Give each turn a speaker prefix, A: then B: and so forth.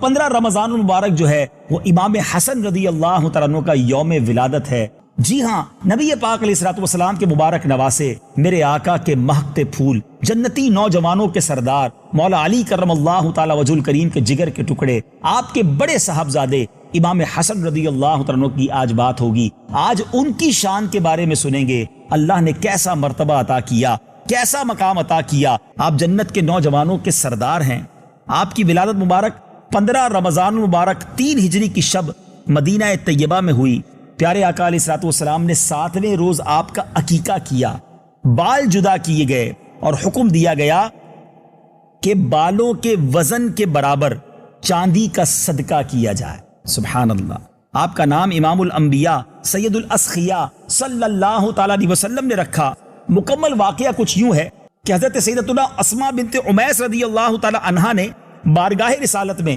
A: 15 رمضان المبارک جو ہے وہ امام حسن رضی اللہ تعالیٰ عنہ کا یوم ولادت ہے۔ جی ہاں، نبی پاک علیہ الصلوۃ والسلام کے مبارک نواسے، میرے آقا کے مہکتے پھول، جنتی نوجوانوں کے سردار مولا علی کرم اللہ تعالیٰ وجہ الکریم کے جگر کے ٹکڑے، آپ کے بڑے صاحبزادے امام حسن رضی اللہ تعالیٰ عنہ کی آج بات ہوگی۔ آج ان کی شان کے بارے میں سنیں گے، اللہ نے کیسا مرتبہ عطا کیا، کیسا مقام عطا کیا۔ آپ جنت کے نوجوانوں کے سردار ہیں۔ آپ کی ولادت مبارک 15 رمضان مبارک 3 ہجری کی شب مدینہ طیبہ میں ہوئی۔ پیارے آقا علیہ الصلوۃ والسلام نے 7ویں روز آپ کا عقیقہ کیا، بال جدا کیے گئے اور حکم دیا گیا کہ بالوں کے وزن کے برابر چاندی کا صدقہ کیا جائے۔ سبحان اللہ۔ آپ کا نام امام الانبیاء سید الاسخیاء صلی اللہ تعالیٰ علیہ وسلم نے رکھا۔ مکمل واقعہ کچھ یوں ہے کہ حضرت سیدتنا اسماء بنت عمیس رضی اللہ تعالیٰ عنہا نے بارگاہ رسالت میں